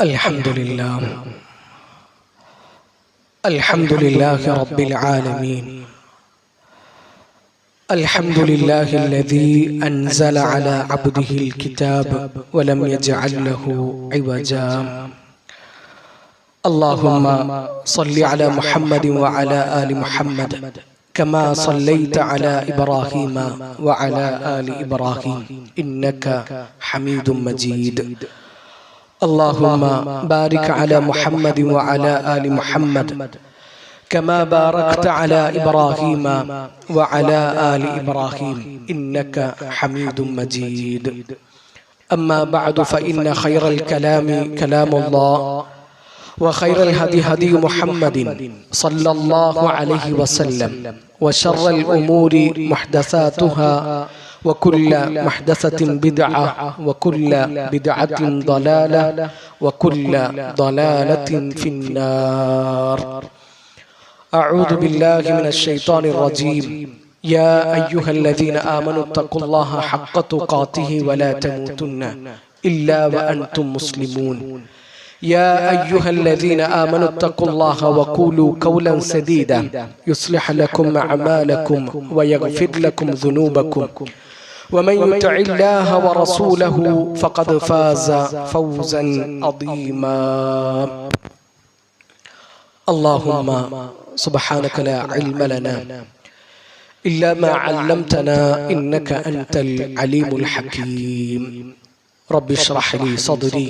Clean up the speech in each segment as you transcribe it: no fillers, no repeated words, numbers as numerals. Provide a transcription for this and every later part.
الحمد لله رب العالمين. الحمد لله الذي أنزل على عبده الكتاب ولم يجعل له عوجا. اللهم صل على محمد وعلى آل محمد كما صليت على إبراهيم وعلى آل إبراهيم إنك حميد مجيد. اللهم بارك على محمد وعلى آل محمد كما باركت على إبراهيم وعلى آل إبراهيم إنك حميد مجيد. أما بعد فإن خير الكلام كلام الله وخير الهدي هدي محمد صلى الله عليه وسلم وشر الأمور محدثاتها وكل محدثة بدعة وكل بدعة ضلالة وكل ضلالة في النار. أعوذ بالله من الشيطان الرجيم. يا أيها الذين آمنوا اتقوا الله حق تقاته ولا تموتن إلا وأنتم مسلمون. يا أيها الذين آمنوا اتقوا الله وقولوا قولا سديدا يصلح لكم أعمالكم ويغفر لكم ذنوبكم ومن يطع الله ورسوله فقد فاز فوزا عظيما. اللهم سبحانك لا علم لنا إلا ما علمتنا إنك أنت العليم الحكيم. رب اشرح لي صدري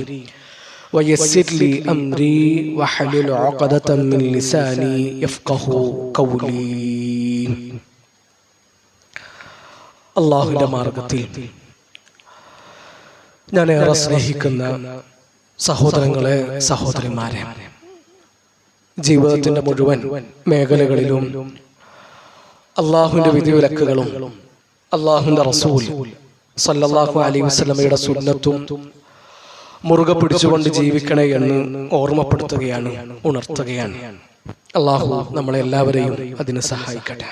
ويسر لي أمري واحلل عقدة من لساني يفقه قولي. അള്ളാഹുവിന്റെ മാർഗത്തിൽ ഞാൻ ഏറെ സ്നേഹിക്കുന്ന സഹോദരങ്ങളെ, സഹോദരിമാരെ, ജീവിതത്തിന്റെ മുഴുവൻ മേഖലകളിലും അള്ളാഹുവിന്റെ വിധിവിലക്കുകളും അള്ളാഹുവിന്റെ റസൂൽ സല്ലല്ലാഹു അലൈഹി വസല്ലമയുടെ സുന്നത്തും മുറുകെ പിടിച്ചുകൊണ്ട് ജീവിക്കണേ എന്ന് ഓർമ്മപ്പെടുത്തുകയാണ്, ഉണർത്തുകയാണ്. അള്ളാഹു നമ്മളെല്ലാവരെയും അതിന് സഹായിക്കട്ടെ.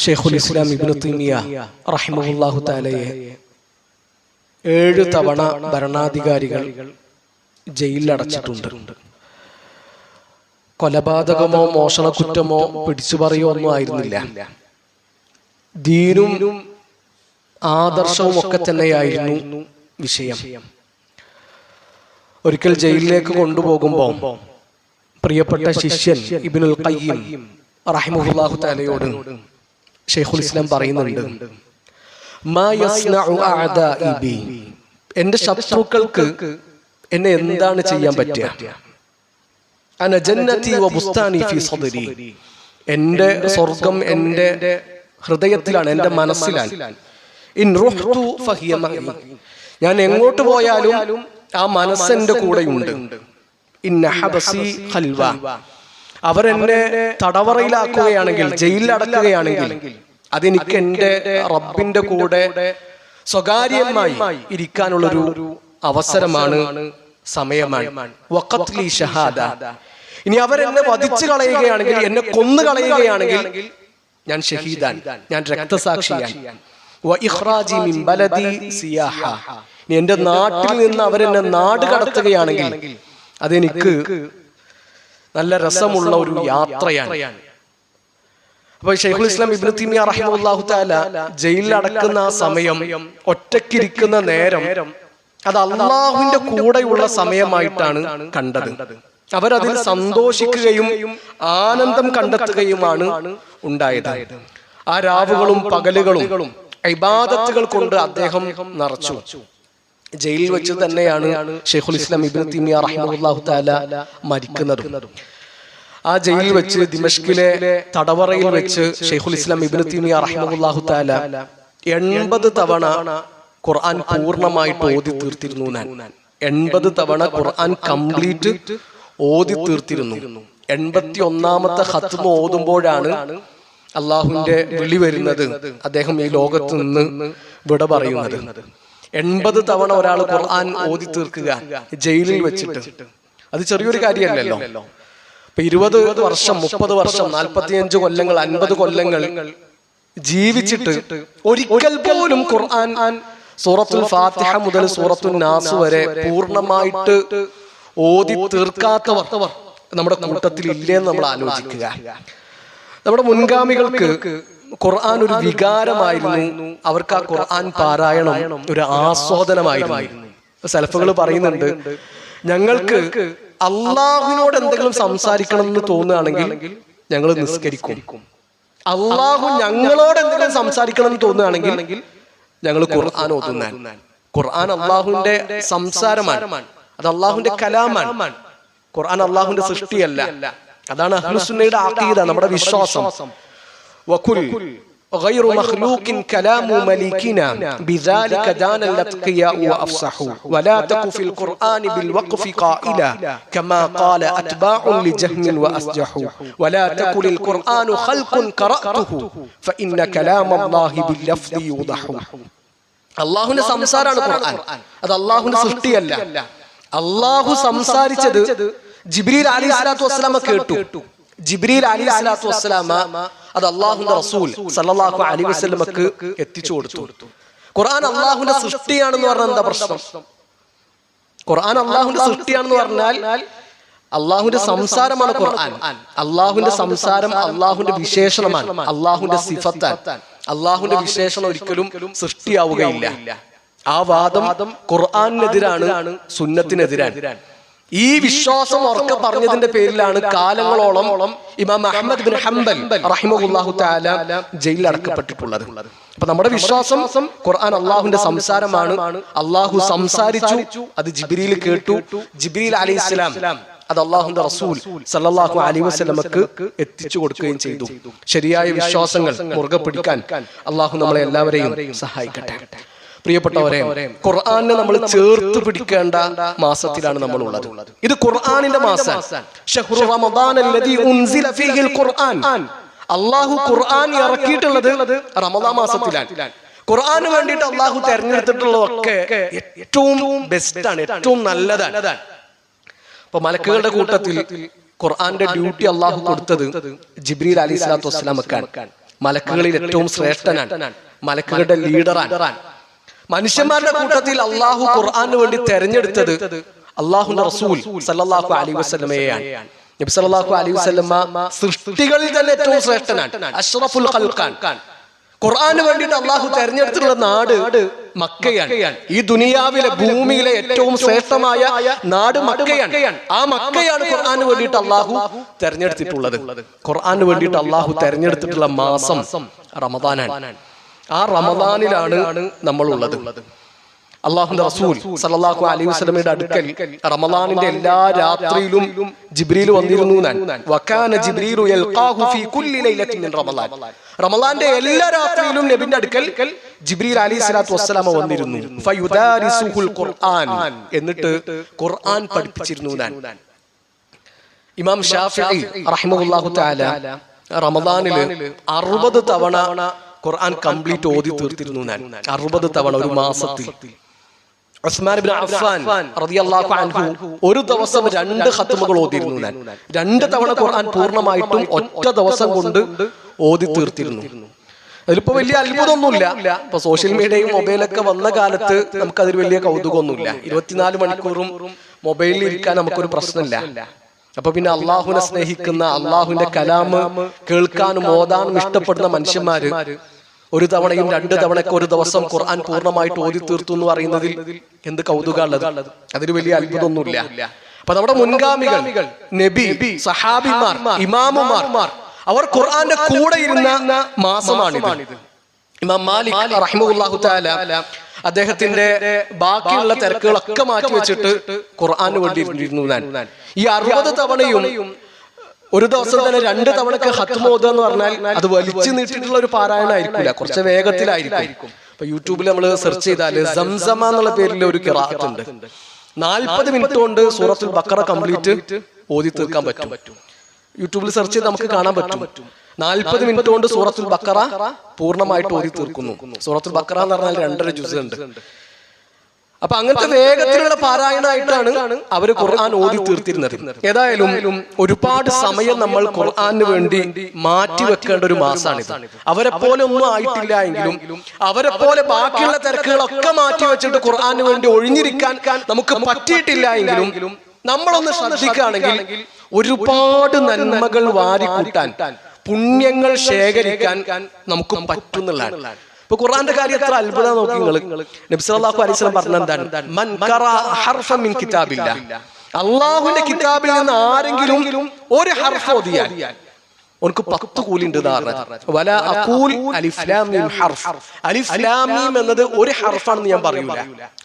ഷെയ്ഖുൽ ഇസ്ലാം ഇബ്നു തൈമിയ റഹിമഹുല്ലാഹു തആലയെ 7 തവണ ഭരണാധികാരികൾ ജയിലിലടച്ചിട്ടുണ്ട്. കൊലപാതകമോ മോഷണക്കുറ്റമോ പിടിച്ചുപറിയോ ഒന്നും ആയിരുന്നില്ല. ദീനും ആദർശവും ഒക്കെ തന്നെയായിരുന്നു വിഷയം. ഒരിക്കൽ ജയിലിലേക്ക് കൊണ്ടുപോകുമ്പോൾ പ്രിയപ്പെട്ട ശിഷ്യൻ ഇബ്നുൽ ഖയ്യിം റഹിമഹുല്ലാഹു തആലയോട് ഷെയ്ഖുൽ ഇസ്ലാം പറയുന്നുണ്ട്, മാ യസ്നഉ അഅദാഇ ബി, എന്റെ ശത്രുക്കൾക്ക് എന്നെ എന്താണ് ചെയ്യാൻ പറ്റുക? അന ജന്നതി വ ബുസ്താനി ഫീ സദ്രി, എന്റെ സ്വർഗ്ഗം എന്റെ ഹൃദയത്തിലാണ്, എന്റെ മനസ്സിലാണ്. ഇൻ റുഹ്തു ഫഹിയ മഅി, ഞാൻ എങ്ങോട്ട് പോയാലും ആ മനസ്സ് എന്റെ കൂടെയുണ്ട്. ഇന്ന ഹബസി ഖൽവ, അവരെന്നെ തടവറയിലാക്കുകയാണെങ്കിൽ, ജയിലിലടക്കുകയാണെങ്കിൽ അതെനിക്ക് എന്റെ റബ്ബിന്റെ കൂടെ സ്വകാര്യമായി ഇരിക്കാനുള്ളൊരു അവസരമാണ്, സമയമാണ്. വഖത്ലി ഷഹാദ, ഇനി അവരെന്നെ വധിച്ചു കളയുകയാണെങ്കിൽ, എന്നെ കൊന്നു കളയുകയാണെങ്കിൽ ഞാൻ ഷഹീദാൻ, ഞാൻ രക്തസാക്ഷിയാൻ. വ ഇഖ്റാജി മിൻ ബലദി സിയാഹ, ഇനി എന്റെ നാട്ടിൽ നിന്ന് അവരെന്നെ നാട് കടത്തുകയാണെങ്കിൽ അതെനിക്ക് നല്ല രസമുള്ള ഒരു യാത്രയാണ്. അപ്പൊ ഷെയ്ഖുൽ ഇസ്ലാം ഇബ്നു തൈമിയ റഹിമഹുല്ലാഹു തആല ജയിലിൽ അടക്കുന്ന ആ സമയം, ഒറ്റയ്ക്കിരിക്കുന്ന നേരം, അത് അള്ളാഹുവിന്റെ കൂടെയുള്ള സമയമായിട്ടാണ് കണ്ടത്. അവരതിൽ സന്തോഷിക്കുകയും ആനന്ദം കണ്ടെത്തുകയുമാണ് ഉണ്ടായത്. ആ രാവുകളും പകലുകളും ഇബാദത്തുകൾ കൊണ്ട് അദ്ദേഹം നിറച്ചു. ജയിലിൽ വെച്ച് തന്നെയാണ് ഷെയ്ഖുൽ ഇസ്ലാം ഇബ്നു തൈമിയ റഹിമഹുല്ലാഹു തആല മരിക്കുന്നത്. ആ ജയിലിൽ വെച്ച്, ദിമഷ്കിലെ തടവറയിൽ വെച്ച് ഷെയ്ഖുൽ ഇസ്ലാം ഇബ്നു തൈമിയ റഹിമഹുല്ലാഹു തആല 80 തവണ ഖുർആൻ പൂർണ്ണമായിട്ട് ഓതി തീർത്തിരുന്നു. 80 തവണ ഖുർആൻ കംപ്ലീറ്റ് ഓതി തീർത്തിരുന്നു. 81ാമത്തെ ഖത്മ ഓതുമ്പോഴാണ് അള്ളാഹുവിന്റെ വിളി വരുന്നത്, അദ്ദേഹം ഈ ലോകത്ത് നിന്ന് വിട പറയുന്നത്. 80 തവണ ഒരാൾ ഖുർആൻ ഓതി തീർക്കുക ജയിലിൽ വെച്ചിട്ട്, അത് ചെറിയൊരു കാര്യമല്ലല്ലോ. ഇപ്പൊ 20 വർഷം, 30 വർഷം, 45 കൊല്ലങ്ങൾ, 50 കൊല്ലങ്ങൾ ജീവിച്ചിട്ട് ഒരിക്കൽ പോലും ഖുർആൻ സൂറത്തുൽ ഫാത്തിഹ മുതൽ സൂറത്തുൽ നാസ് വരെ പൂർണ്ണമായിട്ട് ഓതി തീർക്കാത്തവർ നമ്മുടെ കൂട്ടത്തിൽ ഇല്ലേന്ന് നമ്മൾ ആലോചിക്കുക. നമ്മുടെ മുൻഗാമികൾക്ക് ഖുർആൻ ഒരു വികാരമായിരുന്നു. അവർക്ക് ആ ഖുർആൻ പാരായണം ഒരു ആസ്വാദനമായിരുന്നു. സലഫുകൾ പറയുന്നുണ്ട്, ഞങ്ങൾക്ക് അള്ളാഹുവിനോട് എന്തെങ്കിലും സംസാരിക്കണം എന്ന് തോന്നുകയാണെങ്കിൽ ഞങ്ങൾ നിസ്കരിക്കും. അള്ളാഹു ഞങ്ങളോട് എന്തെങ്കിലും സംസാരിക്കണം എന്ന് തോന്നുകയാണെങ്കിൽ ഞങ്ങൾ ഖുർആൻ ഓതുന്നാൻ. ഖുർആൻ അള്ളാഹുവിന്റെ സംസാരമാണ്, അത് അള്ളാഹുവിന്റെ കലാമാണ്. ഖുർആൻ അള്ളാഹുവിന്റെ സൃഷ്ടിയല്ല. അതാണ് അഹ്ലുസുന്നയുടെ അഖീദ, നമ്മുടെ വിശ്വാസം. വകുൽ غير مخلوق كلام مليكنا بذلك دان الاتقياء وافصحوا ولا تك في القرآن بالوقف قائلا كما قال اتباع لجهم واسجحوا ولا تك للقرآن خلق قرأته فإن كلام الله باللفظ يوضح. അള്ളാഹുവിന്റെ സംസാരമാണ് ഖുർആൻ, അത് അള്ളാഹുവിന്റെ സൃഷ്ടിയല്ല. അള്ളാഹു സംസാരിച്ചത് ജിബ്രീൽ അലൈഹിസ്സലാത്തു വസ്സലാമ കേട്ടു. ജിബ്രീൽ അലൈഹിസ്സലാത്തു വസ്സലാമ അത് അള്ളാഹുവിന്റെ റസൂൽ സല്ലല്ലാഹു അലൈഹി വസല്ലമക്ക് എത്തിച്ചു കൊടുത്തു. ഖുർആൻ അള്ളാഹുവിന്റെ സൃഷ്ടിയാണെന്ന് പറഞ്ഞാൽ എന്താ പ്രശ്നം? ഖുർആൻ അള്ളാഹുവിന്റെ സൃഷ്ടിയാണെന്ന് പറഞ്ഞാൽ അള്ളാഹുവിന്റെ സംസാരമാണ് ഖുർആൻ. അള്ളാഹുവിന്റെ സംസാരം അള്ളാഹുവിന്റെ വിശേഷണമാണ്, അള്ളാഹുവിന്റെ സിഫത്താണ്. അള്ളാഹുവിന്റെ വിശേഷണം ഒരിക്കലും സൃഷ്ടിയാവുകയില്ല. ആ വാദം ഖുർആനെതിരാണ്, സുന്നത്തിനെതിരാണ്. ഈ വിശ്വാസം ഉറക്കെ പറഞ്ഞതിന്റെ പേരിലാണ് കാലങ്ങളോളം ഇമാം അഹ്മദ് ബിൻ ഹംബൽ റഹിമഹുല്ലാഹു തആല ജയിലിൽ അടക്കപ്പെട്ടിട്ടുള്ളത്. അപ്പൊ നമ്മുടെ വിശ്വാസം ഖുർആൻ അള്ളാഹുവിന്റെ സംസാരമാണ്. അള്ളാഹു സംസാരിച്ചു, അത് ജിബ്രീൽ കേട്ടു. ജിബ്രീൽ അലൈഹിസ്സലാം അത് അള്ളാഹുവിന്റെ റസൂൽ സല്ലല്ലാഹു അലൈഹി വസല്ലമക്ക് എത്തിച്ചു കൊടുക്കുകയും ചെയ്തു. ശരിയായ വിശ്വാസങ്ങൾ മുറുകെ പിടിക്കാൻ അള്ളാഹു നമ്മളെ എല്ലാവരെയും സഹായിക്കട്ടെ. പ്രിയപ്പെട്ടവരെ, ഖുർആനെ നമ്മൾ ചേർത്ത് പിടിക്കേണ്ട മാസത്തിലാണ് നമ്മൾ ഉള്ളത്. ഇത് ഖുർആനിന്റെ മാസമാണ്. ശഹ്റു റമദാനല്ലദീ ഉൻസില ഫീഹിൽ ഖുർആൻ. അല്ലാഹു ഖുർആൻ ഇറക്കിയിട്ടുള്ളത് റമദാൻ മാസത്തിലാണ്. ഖുർആന് വേണ്ടിയിട്ട് അല്ലാഹു തെരഞ്ഞെടുത്തിട്ടുള്ളതൊക്കെ ഏറ്റവും ബെസ്റ്റാണ്, ഏറ്റവും നല്ലതാണ്. അപ്പൊ മലക്കുകളുടെ കൂട്ടത്തിൽ ഖുർആന്റെ ഡ്യൂട്ടി അല്ലാഹു കൊടുത്തത് ജിബ്രീൽ അലൈഹിസ്സലാത്തു വസ്സലാമക്കാണ്. മലക്കുകളിൽ ഏറ്റവും ശ്രേഷ്ഠനാണ്, മലക്കുകളുടെ ലീഡറാണ്. മനുഷ്യന്മാരുടെ കൂട്ടത്തിൽ അള്ളാഹു ഖുർആന് വേണ്ടി തെരഞ്ഞെടുത്തത് അള്ളാഹുവിന്റെ റസൂൽ സല്ലല്ലാഹു അലൈഹി വസല്ലമയെയാണ്. നബി സല്ലല്ലാഹു അലൈഹി വസല്ലമ സൃഷ്ടികളിൽ തന്നെ ഏറ്റവും ശ്രേഷ്ഠനാണ്, അഷ്റഫുൽ ഖൽഖാൻ. ഖുർആന് വേണ്ടിയിട്ട് അള്ളാഹു തെരഞ്ഞെടുത്തിട്ടുള്ള നാട് മക്കയാണ്. ഈ ദുനിയാവിലെ ഭൂമിയിലെ ഏറ്റവും ശ്രേഷ്ഠമായ നാട് മക്കയാണ്. ആ മക്കയാണ് ഖുർആന് വേണ്ടിയിട്ട് അള്ളാഹു തെരഞ്ഞെടുത്തിട്ടുള്ളത്. ഖുർആന് വേണ്ടിയിട്ട് അള്ളാഹു തെരഞ്ഞെടുത്തിട്ടുള്ള മാസം റമദാനാണ്. ആ റമദാനിലാണ് നമ്മൾ ഉള്ളത്. അള്ളാഹുവിന്റെ റസൂൽ സല്ലല്ലാഹു അലൈഹി വസല്ലമയുടെ അടുക്കൽ റമദാനിന്റെ എല്ലാ രാത്രിയിലും ജിബ്രീൽ വന്നിരുന്നു. വകാന ജിബ്രീലു യൽഖാഹു ഫീ കുല്ലി ലൈലത്തിൻ മിൻ റമദാൻ. റമദാന്റെ എല്ലാ രാത്രിയിലും നബിയുടെ അടുക്കൽ ജിബ്രീൽ അലൈഹിസ്സലാത്തു വസ്സലാമ വന്നിരുന്നു. ഫയുദാരിസുഹുൽ ഖുർആൻ, എന്നിട്ട് ഖുർആൻ പഠിപ്പിച്ചിരുന്നു. ഇമാം ഷാഫിഈ റഹിമഹുല്ലാഹു തആല റമദാനിൽ 60 തവണ ഖുർആൻ കംപ്ലീറ്റ് ഓതി തീർത്തിരുന്നു. 60 തവണ ഒരു മാസത്തിൽ. ഉസ്മാൻ ഇബ്നു അഫ്ഫാൻ റളിയല്ലാഹു അൻഹു ഒരു ദിവസം 2 ഖത്മുകൾ ഓതിയിരുന്നു. 2 തവണ ഖുർആൻ പൂർണ്ണമായിട്ടും ഒറ്റ ദിവസം കൊണ്ട് ഓതി തീർത്തിരുന്നു. അതിലിപ്പോ വലിയ അത്ഭുതമൊന്നുമില്ല. ഇപ്പൊ സോഷ്യൽ മീഡിയയും മൊബൈലൊക്കെ വന്ന കാലത്ത് നമുക്ക് അതിൽ വലിയ കൗതുകമൊന്നുമില്ല. 24 മണിക്കൂറും മൊബൈലിൽ ഇരിക്കാൻ നമുക്കൊരു പ്രശ്നമില്ല. അപ്പൊ പിന്നെ അള്ളാഹുവിനെ സ്നേഹിക്കുന്ന, അള്ളാഹുവിന്റെ കലാമ് കേൾക്കാനും ഓതാനും ഇഷ്ടപ്പെടുന്ന മനുഷ്യന്മാര് ഒരു തവണയും 2 തവണയൊക്കെ ഒരു ദിവസം ഖുർആൻ പൂർണ്ണമായിട്ട് ഓതി തീർത്തു എന്ന് പറയുന്നതിൽ എന്ത് കൗതുകമുള്ളത്? അതിൽ വലിയ അത്ഭുതമൊന്നുമില്ല. അപ്പൊ നമ്മുടെ മുൻഗാമികൾ, നബി, സഹാബിമാർ, ഇമാമുമാർ, അവർ ഖുർആന്റെ കൂടെ ഇരുന്ന മാസമാണിത്. ഇമാം മാലിക് റഹിമഹുല്ലാഹു തആല അദ്ദേഹത്തിന്റെ ബാക്കിയുള്ള തിരക്കുകളൊക്കെ മാറ്റി വെച്ചിട്ട് ഖുർആന് വേണ്ടി ഇരുന്നു. ഈ 60 തവണയും ഒരു ദിവസം തന്നെ 2 തവണക്ക് ഖത്മ് ഓതുക എന്ന് പറഞ്ഞാൽ അത് വലിച്ചു നീട്ടിയിട്ടുള്ള ഒരു പാരായണമായിരിക്കില്ല, കുറച്ച് വേഗത്തിലായിരിക്കും. ഇപ്പൊ യൂട്യൂബിൽ നമ്മൾ സെർച്ച് ചെയ്താല് സംസമ എന്നുള്ള പേരിൽ ഒരു ഖിറാഅത്ത് ഉണ്ട്. 40 മിനിറ്റ് കൊണ്ട് സൂറത്തുൽ ബഖറ കംപ്ലീറ്റ് ഓതി തീർക്കാൻ പറ്റും. യൂട്യൂബിൽ സെർച്ച് ചെയ്ത് നമുക്ക് കാണാൻ പറ്റും. 40 മിനിറ്റ് കൊണ്ട് സൂറത്തുൽ ബഖറ പൂർണ്ണമായിട്ട് ഓതി തീർക്കുന്നു. സൂറത്തുൽ ബഖറ എന്ന് പറഞ്ഞാൽ 2.5 ജുസ് ഉണ്ട്. അപ്പൊ അങ്ങനത്തെ വേഗത്തിലുള്ള പാരായണമായിട്ടാണ് അവര് ഖുർആൻ ഓതി തീർത്തിരുന്നത്. ഏതായാലും ഒരുപാട് സമയം നമ്മൾ ഖുർആന് വേണ്ടി മാറ്റി വെക്കേണ്ട ഒരു മാസമാണിത്. അവരെ പോലെ ഒന്നും ആയിട്ടില്ല എങ്കിലും അവരെ പോലെ ബാക്കിയുള്ള തിരക്കുകളൊക്കെ മാറ്റി വെച്ചിട്ട് ഖുർആന് വേണ്ടി ഒഴിഞ്ഞിരിക്കാൻ നമുക്ക് പറ്റിയിട്ടില്ല എങ്കിലും നമ്മളൊന്ന് ശ്രദ്ധിക്കുകയാണെങ്കിൽ ഒരുപാട് നന്മകൾ വാരിക്കൂട്ടാൻ, പുണ്യങ്ങൾ ശേഖരിക്കാൻ നമുക്ക് പറ്റുന്നതാണ്. ഇപ്പൊ ഖുർആന്റെ കാര്യം എത്ര അത്ഭുതം നോക്കി നിങ്ങൾ. നബി സല്ലല്ലാഹു അലൈഹി വസല്ലം പറഞ്ഞെന്താണ്? മൻ ഖറഅ ഹർഫൻ മിൻ കിതാബില്ലാഹ്, അല്ലാഹുവിന്റെ കിതാബിൽ നിന്ന് ആരെങ്കിലും ഒരു ഹർഫ് ഓതിയാൽ അവർക്ക് 10 കൂലി ഉണ്ട്. വല അഖൂൽ അലിഫ് ലാം മീം ഹർഫ്. അലിഫ് ലാം മീം എന്നത് ഒരു ഹർഫാണെന്ന് ഞാൻ പറയൂല.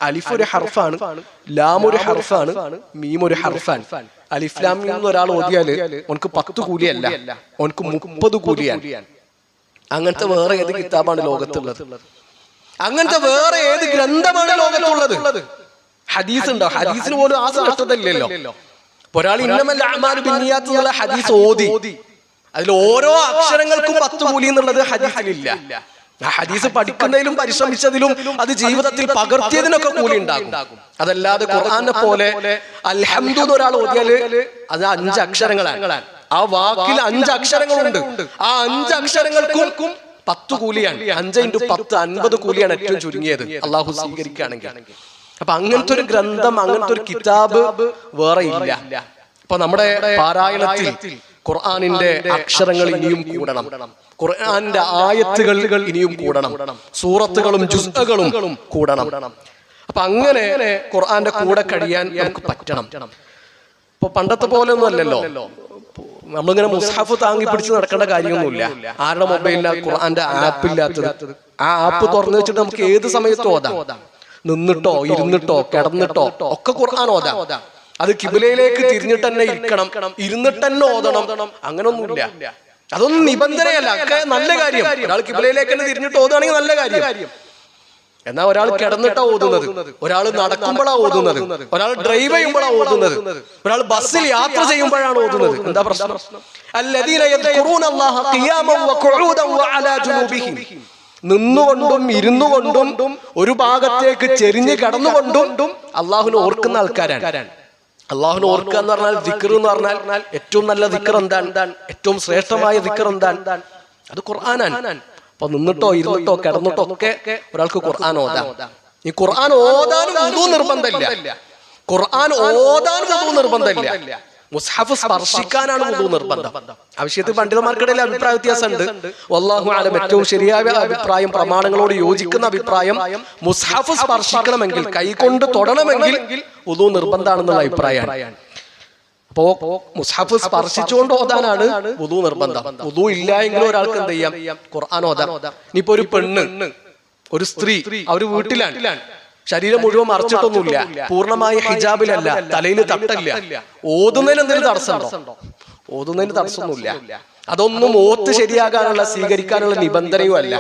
അലിഫ് ഒരു ഹർഫാണ്, ലാം ഒരു ഹർഫാണ്, മീം ഒരു ഹർഫാണ്. അലിഫ് ലാം മീം എന്ന് ഒരാൾ ഓതിയാല് അവർക്ക് 10 കൂലിയല്ല, അവർക്ക് 30 കൂലിയാണ്. അങ്ങനത്തെ വേറെ ഏത് കിതാബാണ് ലോകത്തുള്ളത്? അങ്ങനത്തെ വേറെ ഏത് ഗ്രന്ഥമാണ് ലോകത്തുള്ളത്? ഹദീസ് ഉണ്ടോ? ഹദീസിന് പോലും ആ ശ്രേഷ്ഠതയില്ലല്ലോ. ഒരാൾ ഇന്നമൽ അഅ്മാലു ബിന്നിയാത്ത് എന്നുള്ള ഹദീസ് ഓതി, അതിൽ ഓരോ അക്ഷരങ്ങൾക്കും 10 കൂലി എന്നുള്ളത് ഹദീസിലില്ല. ആ ഹദീസ് പഠിക്കുന്നതിലും പരിശ്രമിച്ചതിലും അത് ജീവിതത്തിൽ പകർത്തിയതിനൊക്കെ കൂലി ഉണ്ടാകും. അതല്ലാതെ ഖുർആനെ പോലെ അൽഹംദു എന്ന് ഒരാൾ ഓതിയാല് അത് 5 അക്ഷരങ്ങളാണ്. ആ വാക്കിൽ 5 അക്ഷരങ്ങളുണ്ട്. ആ 5 അക്ഷരങ്ങൾക്കും 10 കൂലിയാണ്. 5 × 10 50 കൂലിയാണ് ഏറ്റവും ചുരുങ്ങിയത്, അള്ളാഹു സ്വീകരിക്കുകയാണെങ്കിൽ. അപ്പൊ അങ്ങനത്തെ ഒരു ഗ്രന്ഥം, അങ്ങനത്തെ ഒരു കിതാബ് വേറെ ഇല്ല. അപ്പൊ നമ്മുടെ പാരായണത്തിൽ ഖുർആനിന്റെ അക്ഷരങ്ങൾ ഇനിയും കൂടണം, ഖുർആനിന്റെ ആയത്തുകൾ ഇനിയും കൂടണം, സൂറത്തുകളും ജുസ്അകളും കൂടണം. അപ്പൊ അങ്ങനെ ഖുർആന്റെ കൂടെ കഴിയാൻ നമുക്ക് പറ്റണം. ഇപ്പൊ പണ്ടത്തെ പോലെ ഒന്നും അല്ലല്ലോ. നമ്മളിങ്ങനെ മുസ്ഹഫ് താങ്ങി പിടിച്ച് നടക്കേണ്ട കാര്യമൊന്നുമില്ല. ആരുടെ മൊബൈലിലാണ് ഖുർആന്റെ ആപ്പ് ഇല്ലാത്തത്? ആ ആപ്പ് തുറന്നു വെച്ചിട്ട് നമുക്ക് ഏത് സമയത്തും ഓതാം. നിന്നിട്ടോ ഇരുന്നിട്ടോ കിടന്നിട്ടോ ഒക്കെ ഖുർആൻ ഓതാം. അത് കിബിലയിലേക്ക് തിരിഞ്ഞിട്ട് തന്നെ ഇരിക്കണം, ഇരുന്നിട്ട് തന്നെ ഓതണം, അങ്ങനൊന്നുമില്ല. അതൊന്നും നിബന്ധനയല്ല, നല്ല കാര്യം. ഒരാൾ കിബിലയിലേക്ക് തന്നെ തിരിഞ്ഞിട്ട് ഓതുകയാണെങ്കിൽ നല്ല കാര്യം. എന്നാ ഒരാൾ കിടന്നിട്ടാ ഓതുന്നത്, ഒരാൾ നടക്കുമ്പോഴാണ് ഓതുന്നത്, ഒരാൾ ഡ്രൈവ് ചെയ്യുമ്പോഴാണ് ഓതുന്നത്, ഒരാൾ ബസ്സിൽ യാത്ര ചെയ്യുമ്പോഴാണ് ഓതുന്നത്. എന്താ പ്രശ്നം? അല്ലദീന യദ്കുറൂനല്ലാഹ ഖിയാമൻ വഖുഊദൻ വഅലാ ജുനൂബിഹിം, നിന്നുകൊണ്ടും ഇരുന്നുകൊണ്ടും ഒരു ഭാഗത്തേക്ക് ചെരിഞ്ഞ് കടന്നുകൊണ്ടും അള്ളാഹുവിനെ ഓർക്കുന്ന ആൾക്കാരാണ്. അള്ളാഹുവിനെ ഓർക്കുക എന്ന് പറഞ്ഞാൽ ദിക്ർ എന്ന് പറഞ്ഞാൽ ഏറ്റവും നല്ല ദിക്ർ എന്താണ്? ഏറ്റവും ശ്രേഷ്ഠമായ ദിക്ർ എന്താണ്? അത് ഖുർആനാണ്. അപ്പൊ നിന്നിട്ടോ ഇരുന്നിട്ടോ കിടന്നിട്ടോ ഒക്കെ ഒരാൾക്ക് ഖുർആൻ ഓതാം. ഈ ഖുർആൻ ഓതാനും വുദൂ നിർബന്ധമില്ല. ഖുർആൻ ഓതാനും വുദൂ നിർബന്ധമില്ല. മുസ്ഹഫ് സ്പർശിക്കാനാണ് വുദൂ നിർബന്ധം. ആ വിഷയത്തിൽ പണ്ഡിതന്മാർക്കിടയിൽ അഭിപ്രായ വ്യത്യാസമുണ്ട്. വല്ലാഹു അലം. ഏറ്റവും ശരിയായ അഭിപ്രായം, പ്രമാണങ്ങളോട് യോജിക്കുന്ന അഭിപ്രായം, മുസ്ഹഫ് സ്പർശിക്കണമെങ്കിൽ, കൈകൊണ്ട് തൊടണമെങ്കിൽ വുദൂ നിർബന്ധമാണെന്നുള്ള അഭിപ്രായമാണ്. അപ്പോ മുസ്ഹഫ് സ്പർശിച്ചുകൊണ്ട് ഓതാനാണ് വുദൂ നിർബന്ധം. വുദൂ ഇല്ല എങ്കിലും ഒരാൾക്ക് എന്ത് ചെയ്യാം? ഖുർആൻ ഓതാം. ഇനിയിപ്പോ ഒരു പെണ്ണ്, ഒരു സ്ത്രീ, അവര് വീട്ടിലാണ്, ശരീരം മുഴുവൻ മറച്ചിട്ടൊന്നുമില്ല, പൂർണ്ണമായ ഹിജാബിലല്ല, തലയിൽ തട്ടല്ല, ഓതുന്നതിന് എന്തെങ്കിലും തടസ്സമുണ്ടോ? ഓതുന്നതിന് തടസ്സമൊന്നുമില്ല. അതൊന്നും ഓത്ത് ശരിയാകാനുള്ള, സ്വീകരിക്കാനുള്ള നിബന്ധനയും അല്ല.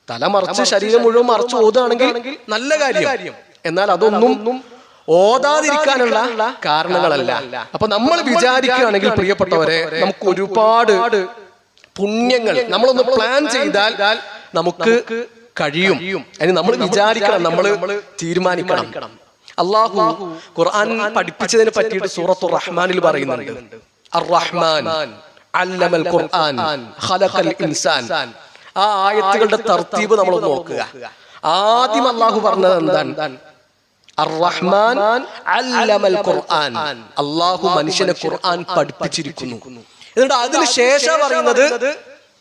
തല മറച്ച് ശരീരം മുഴുവൻ മറച്ച് ഓതുകയാണെങ്കിൽ നല്ല കാര്യം. എന്നാൽ അതൊന്നും ഓതാതിരിക്കാനുള്ള കാരണങ്ങളല്ല. അപ്പൊ നമ്മൾ വിചാരിക്കുകയാണെങ്കിൽ പ്രിയപ്പെട്ടവരെ, നമുക്ക് ഒരുപാട് പുണ്യങ്ങൾ നമ്മളൊന്ന് പ്ലാൻ ചെയ്താൽ നമുക്ക് കഴിയും. അതിന് നമ്മൾ വിചാരിക്കണം, നമ്മൾ തീരുമാനിക്കണം. അള്ളാഹു ഖുർആൻ പഠിപ്പിച്ചതിനെ പറ്റിയിട്ട് സൂറത്തുർ റഹ്മാനിൽ പറയുന്നുണ്ട്. അർ-റഹ്മാൻ അല്ലമൽ ഖുർആൻ ഖലഖൽ ഇൻസാൻ. ആ ആയത്തുകളുടെ തർത്തീബ് നമ്മൾ നോക്കുക. ആദ്യം അള്ളാഹു പറഞ്ഞത് എന്താണ്? അർ-റഹ്മാൻ അല്ലമൽ ഖുർആൻ. അള്ളാഹു മനുഷ്യനെ ഖുർആൻ പഠിപ്പിച്ചിരിക്കുന്നു. എന്നിട്ട് അതിന് ശേഷം പറയുന്നത്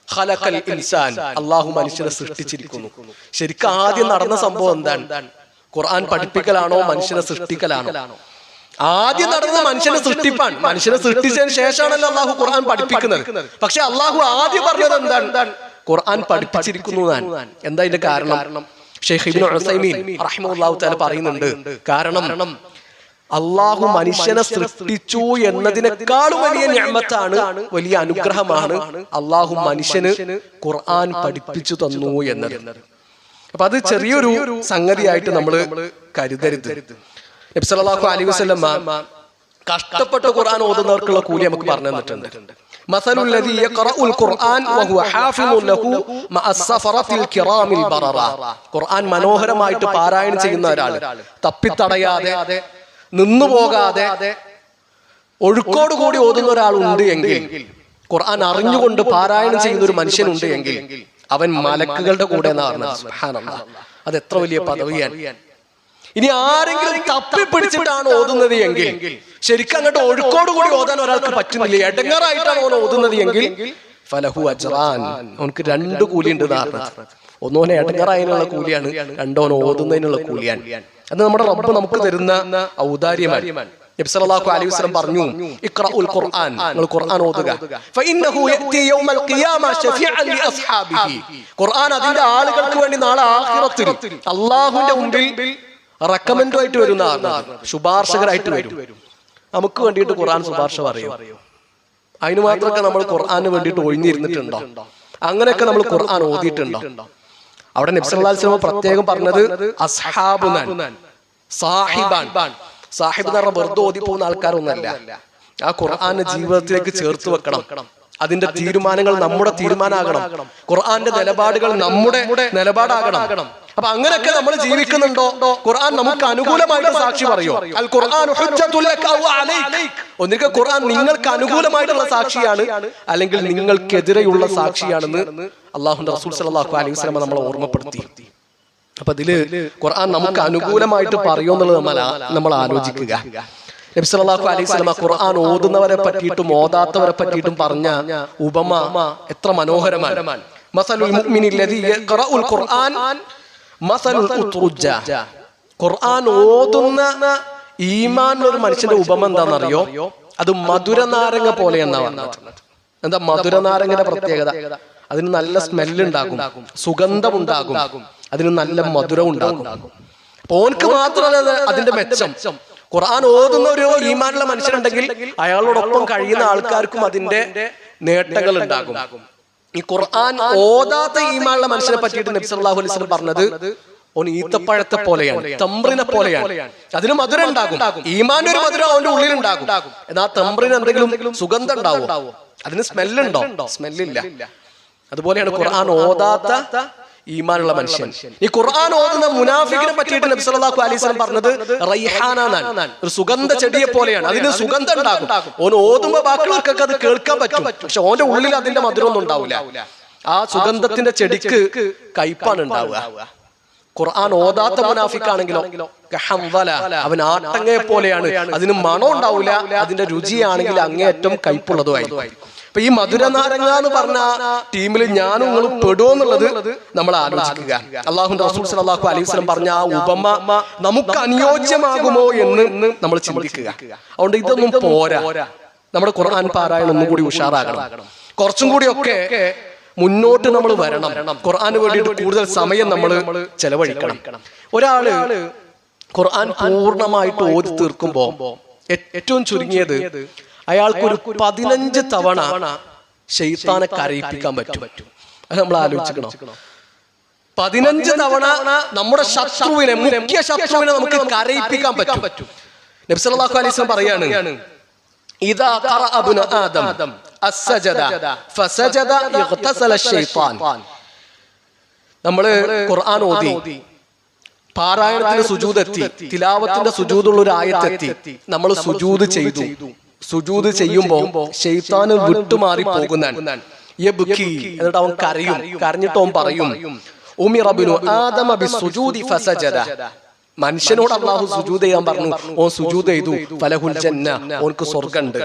ഖലഖൽ ഇൻസാൻ, അള്ളാഹു മനുഷ്യനെ സൃഷ്ടിച്ചിരിക്കുന്നു. ശരിക്കും ആദ്യം നടന്ന സംഭവം എന്താണ്? ഖുർആൻ പഠിപ്പിക്കലാണോ മനുഷ്യനെ സൃഷ്ടിക്കലാണോ? ആദ്യം നടന്ന മനുഷ്യനെ സൃഷ്ടിപ്പാണ്. മനുഷ്യനെ സൃഷ്ടിച്ചതിന് ശേഷമാണല്ലോ അള്ളാഹു ഖുർആൻ പഠിപ്പിക്കുന്നത്. പക്ഷെ അള്ളാഹു ആദ്യം പറഞ്ഞത് എന്താണ്? ഖുർആൻ പഠിപ്പിച്ചിരിക്കുന്നു. എന്താ ഇതിന്റെ കാരണം? ഷെയ്ഖ് ഇബ്നു ഉസൈമീൻ റഹിമഹുല്ലാഹു തആല പറയുന്നുണ്ട്, കാരണം അള്ളാഹു മനുഷ്യനെ സൃഷ്ടിച്ചു എന്നതിനേക്കാളും വലിയ നിഅമത്താണ്, വലിയ അനുഗ്രഹമാണ് അള്ളാഹു മനുഷ്യന് ഖുർആൻ പഠിപ്പിച്ചു തന്നു എന്നത്. അപ്പൊ അത് ചെറിയൊരു സംഗതിയായിട്ട് നമ്മൾ കരുതരുത്. നബി സല്ലല്ലാഹു അലൈഹി വസല്ലം കഷ്ടപ്പെട്ട് ഖുർആൻ ഓതുന്നവർക്കുള്ള കൂലി നമുക്ക് പറഞ്ഞു തന്നിട്ടുണ്ട്. മസലുൽ ലദീ യഖറഉൽ ഖുർആൻ വഹുവ ഹാഫിളുൻ ലഹു മഅസ്സഫറത്തിൽ കിറാമിൽ ബററ. ഖുർആൻ മനോഹരമായിട്ട് പാരായണം ചെയ്യുന്ന ഒരാൾ, തപ്പിത്തടയാതെ നിന്നുപോകാതെ ഒഴുക്കോടുകൂടി ഓതുന്ന ഒരാളുണ്ട് എങ്കിൽ, ഖുർആൻ അറിഞ്ഞുകൊണ്ട് പാരായണം ചെയ്യുന്ന ഒരു മനുഷ്യനുണ്ട് എങ്കിൽ അവൻ മലക്കുകളുടെ കൂടെ എന്നാണ്. സുബ്ഹാനല്ലാഹ്, അത് എത്ര വലിയ പദവിയാണ്. ഇനി ആരെങ്കിലും തപ്പിപ്പിടിച്ചിട്ടാണ് ഓതുന്നത് എങ്കിൽ, ശരിക്കും അങ്ങോട്ട് ഒഴുക്കോടുകൂടി ഓതാൻ ഒരാൾക്ക് പറ്റുന്നില്ല, എടങ്ങറായിട്ടാണ് ഓൻ ഓതുന്നത് എങ്കിൽ ഫലഹു അജ്റാൻ, അവനക്ക് 2 കൂലിയുണ്ട്. ഒന്നോനെ എടങ്ങറായതിനുള്ള കൂലിയാണ്, രണ്ടോനെ ഓതുന്നതിനുള്ള കൂലിയാണ്. അത് നമ്മുടെ റബ്ബ് നമുക്ക് തരുന്ന ഔദാര്യമാണ്. നബി സല്ലല്ലാഹു അലൈഹി വസല്ലം പറഞ്ഞു, ഇഖ്റഉൽ ഖുർആൻ, നിങ്ങൾ ഖുർആൻ ഓതുക. ഫഇന്നഹു യഅതി യൗമൽ ഖിയാമ ശഫീഅൻ ലി അസ്ഹാബിഹി. ഖുർആൻ അതിന്റെ ആളുകൾക്ക് വേണ്ടി നാളെ ആഖിറത്തിൽ അല്ലാഹുവിന്റെ മുമ്പിൽ റെക്കമെൻഡായിട്ട് വരുന്ന ആളാണ്, ശുപാർശകരായിട്ട് വരും. നമുക്ക് വേണ്ടിയിട്ട് ഖുർആൻ ശുപാർശ പറയും. അതിന് മാത്രമൊക്കെ നമ്മൾ ഖുർആന് വേണ്ടിയിട്ട് ഒഴിഞ്ഞിരുന്നിട്ടുണ്ടോ? അങ്ങനെയൊക്കെ നമ്മൾ ഖുർആൻ ഓതിയിട്ടുണ്ടോ? അവിടെ നബി സല്ലല്ലാഹു അലൈഹി വസല്ലം പ്രത്യേകം പറഞ്ഞത് അസ്ഹാബുനാൻ, സാഹിബാൻ. സാഹിബ് എന്ന് പറഞ്ഞാൽ വെറുതെ ഓതി പോകുന്ന ആൾക്കാരൊന്നല്ല. ആ ഖുർആനെ ജീവിതത്തിലേക്ക് ചേർത്ത് വെക്കണം. അതിന്റെ തീരുമാനങ്ങൾ നമ്മുടെ തീരുമാനമാകണം. ഖുർആന്റെ നിലപാടുകൾ നമ്മുടെ നിലപാടാകണം. അപ്പൊ അങ്ങനെയൊക്കെ നമ്മൾ ജീവിക്കുന്നുണ്ടോ? ഖുർആൻ നമുക്ക് അനുകൂലമായിട്ട് സാക്ഷി പറയോ? അൽ ഖുർആൻ ഹുജ്ജത്തുൽ ലക ഔ അലൈക. ഒന്നുകിൽ ഖുർആൻ നിങ്ങൾക്ക് അനുകൂലമായിട്ടുള്ള സാക്ഷിയാണ്, അല്ലെങ്കിൽ നിങ്ങൾക്കെതിരെയുള്ള സാക്ഷിയാണെന്ന് അല്ലാഹുവിന്റെ റസൂൽ സല്ലല്ലാഹു അലൈഹി വസല്ലം നമ്മളെ ഓർമ്മപ്പെടുത്തി. അപ്പൊ ഇതില് ഖുർആൻ നമുക്ക് അനുകൂലമായിട്ട് പറയോ എന്നുള്ളത് നമ്മൾ ആലോചിക്കുക. നബി സല്ലല്ലാഹു അലൈഹി വസല്ലം ഖുർആൻ ഓതുന്നവരെ പറ്റിയിട്ടും ഓതാത്തവരെ പറ്റിയിട്ടും പറഞ്ഞ ഉപമ എത്ര മനോഹരമാണ്. മസലുൽ മുഅ്മിനി അല്ലദീ യഖറഉൽ ഖുർആൻ മസലുൽ ഉത്റുജ. ഖുർആൻ ഓതുന്ന ഈമാനുള്ള ഒരു മനുഷ്യന്റെ ഉപമ എന്താണെന്നറിയോ? അത് മധുരനാരങ്ങ പോലെ എന്നാണ്. എന്താ മധുരനാരങ്ങയുടെ പ്രത്യേകത? അതിന് നല്ല സ്മെല്ലുണ്ടാകും, സുഗന്ധമുണ്ടാകും, അതിന് നല്ല മധുരം ഉണ്ടാകും. ഓൻക്ക് മാത്രമല്ല അതിന്റെ മെച്ചം. ഖുർആൻ ഓതുന്ന ഒരു ഈമാനുള്ള മനുഷ്യനുണ്ടെങ്കിൽ അയാളോടൊപ്പം കഴിയുന്ന ആൾക്കാർക്കും അതിന്റെ നേട്ടങ്ങൾ ഉണ്ടാകും. ഈ ഖുർആൻ ഓതാത്ത ഈമാനുള്ള മനുഷ്യനെ പറ്റിയിട്ട് നബി സല്ലല്ലാഹു അലൈഹി വസല്ലം പറഞ്ഞത്, ഓൻ ഈത്തപ്പഴത്തെ പോലെയാണ്, തമ്പ്രിനെ പോലെയാണ്. അതിന് മധുരം ഉണ്ടാകും, ഈമാന്റെ ഒരു മധുരം അവന്റെ ഉള്ളിലുണ്ടാകും. എന്നാൽ തമ്പ്രിന് എന്തെങ്കിലും സുഗന്ധം ഉണ്ടാവും? അതിന് സ്മെല്ലുണ്ടോ? സ്മെല്ലില്ല. അതുപോലെയാണ് ഖുർആൻ ഓതാത്ത ഈമാനുള്ള മനുഷ്യൻ. ഈ ഖുർആൻ ഓതുന്ന മുനാഫിക്കിനെ പറ്റിയിട്ട് നബി സല്ലല്ലാഹു അലൈഹി വസല്ലം പറഞ്ഞത് റൈഹാന എന്നാണ്, ഒരു സുഗന്ധ ചെടിയെ പോലെയാണ്. അതിന് സുഗന്ധം ഉണ്ടാകും. ഓൻ ഓതുമ്പോ ബാക്കിയുള്ളവർക്കൊക്കെ അത് കേൾക്കാൻ പറ്റും, പക്ഷെ ഓന്റെ ഉള്ളിൽ അതിന്റെ മധുരം ഒന്നും ഉണ്ടാവില്ല. ആ സുഗന്ധത്തിന്റെ ചെടിക്ക് കയ്പാണ് ഉണ്ടാവുക. ഖുർആൻ ഓതാത്ത മുനാഫിക്കാണെങ്കിലോ അവൻ ആട്ടങ്ങയെ പോലെയാണ്. അതിന് മണം ഉണ്ടാവില്ല, അതിന്റെ രുചിയാണെങ്കിൽ അങ്ങേയറ്റം കയ്പുള്ളതുമായിരിക്കും. അപ്പൊ ഈ മധുരനാരങ്ങ എന്ന് പറഞ്ഞ ടീമിൽ ഞാനും നിങ്ങളും പെടുമെന്നുള്ളത് നമ്മൾ ആലോചിക്കുക. അല്ലാഹുവിന്റെ റസൂൽ സല്ലല്ലാഹു അലൈഹി വസല്ലം പറഞ്ഞ ആ ഉപമ നമുക്ക് അനുയോജ്യമാകുമോ എന്ന് നമ്മൾ ചിന്തിക്കുക. അതുകൊണ്ട് ഇതൊന്നും പോരാ. നമ്മുടെ ഖുർആൻ പാരായണം ഒന്നും കൂടി ഉഷാറാകണം. കുറച്ചും കൂടിയൊക്കെ മുന്നോട്ട് നമ്മൾ വരണം. ഖുർആന് വേണ്ടിയിട്ട് കൂടുതൽ സമയം നമ്മൾ ചെലവഴിക്കണം. ഒരാള് ഖുർആൻ പൂർണ്ണമായിട്ട് ഓതി തീർക്കുമ്പോ ഏറ്റവും ചുരുങ്ങിയത് അയാൾക്കൊരു 15 തവണ ശൈത്താനെ കരയിപ്പിക്കാൻ പറ്റും. അത് നമ്മൾ ആലോചിക്കണം. 15 തവണ നമ്മുടെ ശത്രുവിനെ, മുഖ്യ ശത്രുവിനെ നമുക്ക് കരയിപ്പിക്കാൻ പറ്റും. നബി സല്ലല്ലാഹു അലൈഹി വസല്ലം പറയാണ്, ഇദാ ഖറഅ ഇബ്നു ആദം അസ്സജദ ഫസജദ ഇഗ്തസല ശൈത്താൻ. നമ്മൾ ഖുർആൻ ഓതി പാരായണത്തിന് സുജൂദ് എത്തി, തിലാവത്തിന്റെ സുജൂദുള്ള ഒരു ആയത്തെത്തി, നമ്മൾ സുജൂദ് ചെയ്തു. സുജൂദ് ചെയ്യുമ്പോ ശൈത്താന് വിട്ടുമാറി പോകുന്നതാണ്. എന്നിട്ട് അവൻ കരയും. കരഞ്ഞിട്ട് അവൻ പറയും, ഉമിറ ഇബ്നു ആദമ ബിസ്സുജൂദി ഫസജദ. മനുഷ്യനോട് അല്ലാഹു സുജൂദ് ചെയ്യാൻ പറഞ്ഞു, ഓൻ സുജൂദ് ചെയ്തു. ഫലഹുൽ ജന്ന, ഓൻക്ക് സ്വർഗ്ഗമുണ്ട്.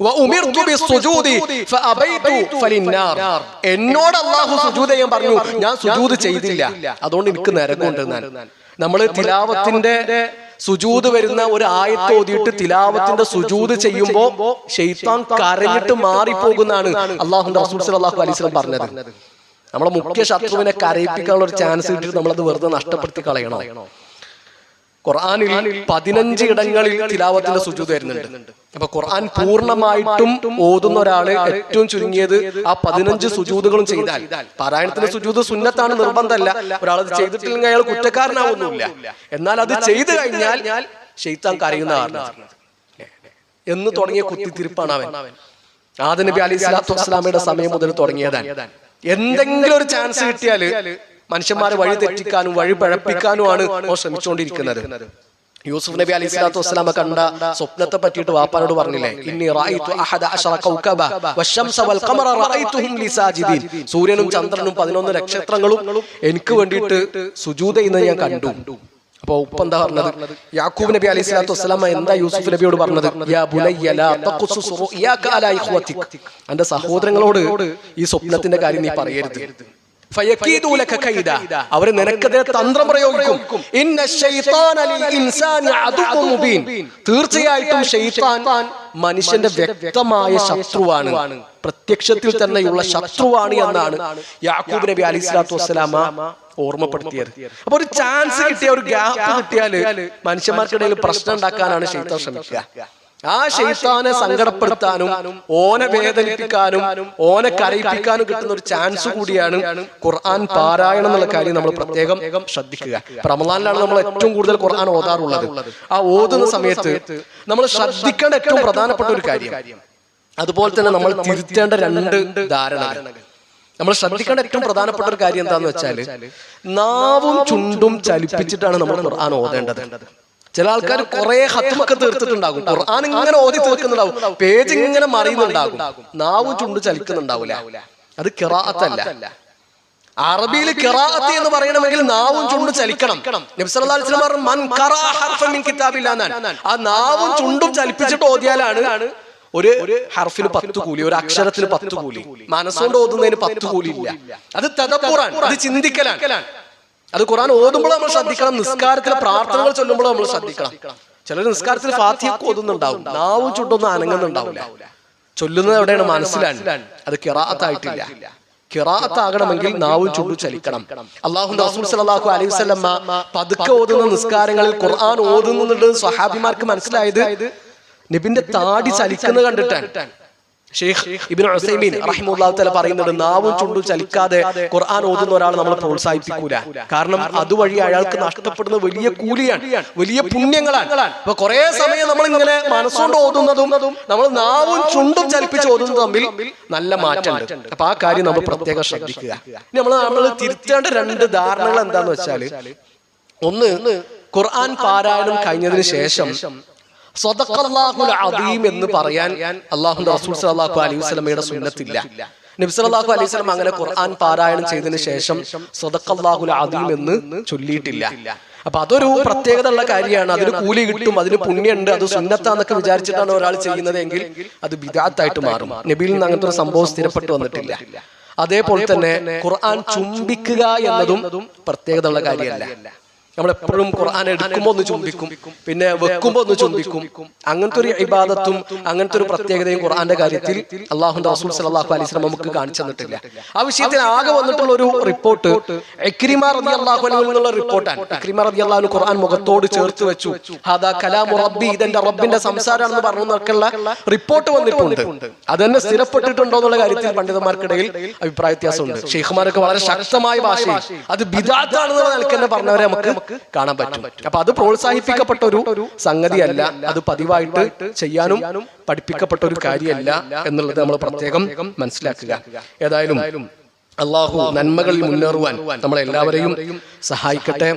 വഉമിർതു ബിസ്സുജൂദി ഫഅബൈതു ഫലിന്നാർ. എന്നോട് അല്ലാഹു സുജൂദ് ചെയ്യാൻ പറഞ്ഞു, ഞാൻ സുജൂദ് ചെയ്തില്ല, അതുകൊണ്ട് എനിക്ക് നരകമുണ്ട്. നമ്മൾ തിലാവത്തിന്റെ സുജൂദ് വരുന്ന ഒരു ആയത്ത് ഓതിയിട്ട് തിലാവത്തിന്റെ സുജൂദ് ചെയ്യുമ്പോ ശൈത്താൻ കരഞ്ഞിട്ട് മാറിപ്പോകുന്നാണ് അല്ലാഹുവിന്റെ റസൂൽ സല്ലല്ലാഹു അലൈഹി വസല്ലം പറഞ്ഞത്. നമ്മളെ മുഖ്യ ശത്രുവിനെ കരയിപ്പിക്കാനുള്ള ഒരു ചാൻസ് കിട്ടിയിട്ട് നമ്മളത് വെറുതെ നഷ്ടപ്പെടുത്തി കളയണോ? ഖുർആനിൽ 15 ഇടങ്ങളിൽ തിലാവത്തിന്റെ സുജൂദ് വരുന്നുണ്ട്. അപ്പൊ ഖുർആൻ പൂർണ്ണമായിട്ടും ഓതുന്ന ഒരാള് ഏറ്റവും ചുരുങ്ങിയത് ആ 15 സുജൂദുകളും ചെയ്താൽ, പാരായണത്തിന്റെ സുജൂദ് സുന്നത്താണ്, നിർബന്ധമല്ല. ഒരാളത് ചെയ്തിട്ടില്ലെങ്കിൽ അയാൾ കുറ്റക്കാരനാവുന്നില്ല. എന്നാൽ അത് ചെയ്തു കഴിഞ്ഞാൽ ശൈത്താൻ കരയുന്ന എന്ന് തുടങ്ങിയ കുത്തിത്തിരിപ്പാണ് അവൻ. ആദം നബി അലൈഹി സ്വലാത്തു വസ്സലാമയുടെ സമയം മുതൽ തുടങ്ങിയതാണ്. എന്തെങ്കിലും ഒരു ചാൻസ് കിട്ടിയാൽ മനുഷ്യന്മാരെ വഴി തെറ്റിക്കാനും വഴി പഴപ്പിക്കാനുമാണ് അവർ ശ്രമിച്ചുകൊണ്ടിരിക്കുന്നത്. യൂസുഫ് നബി അലൈഹി സ്വലാത്തു വസ്സലാമ കണ്ട സ്വപ്നത്തെ പറ്റിയിട്ട് വാപ്പാനോട് പറഞ്ഞില്ലേ, ഇന്നി റഅയ്തു അഹദ അശറ കൗകബ വശംസ വൽ ഖമറ റഅയ്തുഹും ലി സാജിദീൻ. സൂര്യനും ചന്ദ്രനും 11 നക്ഷത്രങ്ങളും എനിക്ക് വേണ്ടിയിട്ട് സുജൂദ് ചെയ്യുന്നത് ഞാൻ കണ്ടു. അപ്പൊ ഉപ്പ എന്താ പറഞ്ഞത്? യാക്കൂബ് നബി അലൈഹി സ്വലാത്തു വസ്സലാമ എന്താ യൂസുഫ് നബിയോട് പറഞ്ഞത്? യാ ബുനയ്യ ലാ തഖുസ്സുസ് റുയാക അലാ ഇഖ്വതിക്. അന്റെ സഹോദരങ്ങളോട് ഈ സ്വപ്നത്തിന്റെ കാര്യം നീ പറയരുത്. അവര് നിനക്കെതിരെ തന്ത്രം പ്രയോഗിക്കും. തീർച്ചയായിട്ടും ശൈത്താൻ മനുഷ്യന്റെ വ്യക്തമായ ശത്രുവാണ്, പ്രത്യക്ഷത്തിൽ തന്നെയുള്ള ശത്രുവാണ് എന്നാണ് യാക്കൂബ് നബി അലൈഹി സ്വലാത്തു വസ്സലാമ ഓർമ്മപ്പെടുത്തിയത്. അപ്പൊ ഒരു ചാൻസ് കിട്ടിയ, ഒരു ഗ്യാപ്പ് കിട്ടിയാല് മനുഷ്യന്മാർക്കിടയിൽ പ്രശ്നം ഉണ്ടാക്കാനാണ് ശൈത്താൻ ശ്രമിക്കുക. ആ ശൈത്താനെ സങ്കടപ്പെടുത്താനും ഓനെ വേദനിപ്പിക്കാനും ഓനെ കരയിപ്പിക്കാനും കിട്ടുന്ന ഒരു ചാൻസ് കൂടിയാണ് ഖുർആൻ പാരായണം എന്നുള്ള കാര്യം നമ്മൾ പ്രത്യേകം ശ്രദ്ധിക്കുക. റമളാനിലാണ് നമ്മൾ ഏറ്റവും കൂടുതൽ ഖുർആൻ ഓതാറുള്ളത്. ആ ഓതുന്ന സമയത്ത് നമ്മൾ ശ്രദ്ധിക്കേണ്ട ഏറ്റവും പ്രധാനപ്പെട്ട ഒരു കാര്യം, അതുപോലെ തന്നെ നമ്മൾ തിരുത്തേണ്ട 2 ധാരണകൾ. നമ്മൾ ശ്രദ്ധിക്കേണ്ട ഏറ്റവും പ്രധാനപ്പെട്ട ഒരു കാര്യം എന്താന്ന് വെച്ചാല്, നാവും ചുണ്ടും ചലിപ്പിച്ചിട്ടാണ് നമ്മൾ ഖുർആൻ ഓതേണ്ടത്. ചില ആൾക്കാർ കുറെ ഹത്മൊക്കെ തീർത്തിട്ടുണ്ടാകും, ഖുർആൻ ഇങ്ങനെ ഓതി തീർക്കുന്നുണ്ടാവും, പേജ് ഇങ്ങനെ മറിയുന്നുണ്ടാകും, നാവും ചുണ്ട് ചലിക്കുന്നുണ്ടാവില്ല. അത് ഖിറാഅത്തല്ല. അറബിയിൽ ഖിറാഅത്ത് എന്ന് പറയണമെങ്കിൽ നാവും ചുണ്ടും ചലിക്കണം. നബി സല്ലല്ലാഹു അലൈഹി വസല്ലം പറഞ്ഞു, മൻ ഖറഅ ഹർഫൻ മിൻ കിതാബില്ലാഹ് എന്നാണ്. ആ നാവും ചുണ്ടും ചലിപ്പിച്ചിട്ട് ഓതിയാലാണ് ഒരു ഹർഫിന് 10 കൂലി, ഒരു അക്ഷരത്തിന് 10 കൂലി. മനസ്സുകൊണ്ട് ഓതുന്നതിന് 10 കൂലി ഇല്ല. അത് തദബ്ബുറാണ്, അത് ചിന്തിക്കലാണ്. അത് ഖുർആൻ ഓതുമ്പോൾ നമ്മൾ ശ്രദ്ധിക്കണം. നിസ്കാരത്തിലെ പ്രാർത്ഥനകൾ ചൊല്ലുമ്പോൾ നമ്മൾ ശ്രദ്ധിക്കണം. ചിലർ നിസ്കാരത്തിൽ ഫാത്തിഹ ഓതുന്നുണ്ടാവും, നാവും ചുണ്ടൊന്നും അനങ്ങുന്നുണ്ടാവില്ല. ചൊല്ലുന്നത് എവിടെയാണ്? മനസ്സിലാണ്. അത് ഖിറാഅത്തായിട്ടില്ല. ഖിറാഅത്ത് ആകണമെങ്കിൽ നാവും ചുണ്ടും ചലിക്കണം. അല്ലാഹുവിന്റെ റസൂൽ സല്ലല്ലാഹു അലൈഹി വസല്ലം പതുക്കെ ഓതുന്ന നിസ്കാരങ്ങളിൽ ഖുർആൻ ഓതുന്നുണ്ട്. സ്വഹാബിമാർക്ക് മനസ്സിലായത് നബിന്റെ താടി ചലിക്കുന്നത് കണ്ടിട്ടാണ്. ഷെയ്ഖ് ഇബ്നു ഉസൈമീൻ റഹിമഹുല്ലാഹു തആല പറയുന്നുണ്ട്, നാവും ചുണ്ടും ചലിക്കാതെ ഖുർആൻ ഓതുന്ന ഒരാൾ നമ്മൾ പ്രോത്സാഹിപ്പിക്കൂല. കാരണം അതുവഴി അയാൾക്ക് നഷ്ടപ്പെടുന്ന വലിയ കൂലിയാണ്, വലിയ പുണ്യങ്ങളാണ്. അപ്പൊ കുറെ സമയം നമ്മൾ ഇങ്ങനെ മനസ്സുകൊണ്ട് ഓതുന്നതും നമ്മൾ നാവും ചുണ്ടും ചലിപ്പിച്ച് ഓതുന്നതും തമ്മിൽ നല്ല മാറ്റമുണ്ട്. അപ്പൊ ആ കാര്യം നമ്മൾ പ്രത്യേകം ശ്രദ്ധിക്കുക. നമ്മൾ തിരുത്തേണ്ട 2 ധാരണകൾ എന്താന്ന് വെച്ചാല്, ഒന്ന്, ഖുർആൻ പാരായണം കഴിഞ്ഞതിന് ശേഷം സ്വദഖല്ലാഹുൽ അദീം എന്ന് പറയാൻ അല്ലാഹുവിന്റെ റസൂൽ സല്ലല്ലാഹു അലൈഹി വസല്ലമയുടെ സുന്നത്തില്ല. നബി സല്ലല്ലാഹു അലൈഹി വസല്ലം അങ്ങനെ ഖുർആൻ പാരായണം ചെയ്തതിന് ശേഷം സ്വദഖല്ലാഹുൽ അദീം എന്ന് ചൊല്ലിയിട്ടില്ല. അപ്പൊ അതൊരു പ്രത്യേകത ഉള്ള കാര്യമാണ്. അതിന് കൂലി കിട്ടും, അതിന് പുണ്യമുണ്ട്, അത് സുന്നത്താന്നൊക്കെ വിചാരിച്ചിട്ടാണ് ഒരാൾ ചെയ്യുന്നതെങ്കിൽ അത് ബിദ്അത്തായിട്ട് മാറും. നബിയിൽ നിന്ന് അങ്ങനത്തെ ഒരു സംഭവം സ്ഥിരപ്പെട്ടു വന്നിട്ടില്ല. അതേപോലെ തന്നെ ഖുർആൻ ചുംബിക്കുക എന്നതും പ്രത്യേകത ഉള്ള കാര്യമല്ല. നമ്മളെപ്പോഴും ഖുർആൻ എടുക്കുമ്പോൾ ഒന്ന് ചുംബിക്കും, പിന്നെ വെക്കുമ്പോൾ ഒന്ന് ചുംബിക്കും. അങ്ങനത്തെ ഒരു ഇബാദത്തും അങ്ങനത്തെ ഒരു പ്രത്യേകതയും ഖുർആന്റെ കാര്യത്തിൽ അല്ലാഹുവിന്റെ റസൂൽ സല്ലല്ലാഹു അലൈഹി വസല്ലം നമുക്ക് കാണിച്ചു തന്നിട്ടില്ല. ആ വിഷയത്തിൽ ആകെ വന്നിട്ടുള്ള ഒരു റിപ്പോർട്ട് ഇക്രിമ റളിയല്ലാഹു അൻഹു എന്നുള്ള റിപ്പോർട്ടാണ്. ഇക്രിമ റളിയല്ലാഹു അൻഹു ഖുർആൻ മുഖത്തോട് ചേർത്ത് വെച്ചു. ഹാദാ കലാമു റബ്ബി, ഇതെന്റെ റബ്ബിന്റെ സംസാരമാണെന്ന് പറഞ്ഞൊക്കെയുള്ള റിപ്പോർട്ട് വന്നിട്ടുണ്ട്. അത് തന്നെ സ്ഥിരപ്പെട്ടിട്ടുണ്ടോ എന്നുള്ള കാര്യത്തിൽ പണ്ഡിതന്മാർക്കിടയിൽ അഭിപ്രായ വ്യത്യാസമുണ്ട്. ഷെയ്ഖുമാരൊക്കെ വളരെ ശക്തമായ ഭാഷയിൽ അത് ബിദ്അത്താണെന്നുള്ള നിലയ്ക്ക് തന്നെ പറഞ്ഞവരെ നമുക്ക് കാണാൻ പറ്റും. അപ്പൊ അത് പ്രോത്സാഹിപ്പിക്കപ്പെട്ട ഒരു സംഗതിയല്ല, അത് പതിവായിട്ട് ചെയ്യാനും പഠിപ്പിക്കപ്പെട്ട ഒരു കാര്യമല്ല എന്നുള്ളത് നമ്മൾ പ്രത്യേകം മനസ്സിലാക്കുക. ഏതായാലും അള്ളാഹു നന്മകളിൽ മുന്നേറുവാൻ നമ്മളെല്ലാവരെയും സഹായിക്കട്ടെ.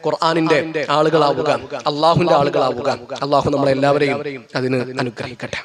ഖുർആനിന്റെ ആളുകളാവുക, അള്ളാഹുവിന്റെ ആളുകളാവുക. അള്ളാഹു നമ്മളെല്ലാവരെയും അതിന് അനുഗ്രഹിക്കട്ടെ.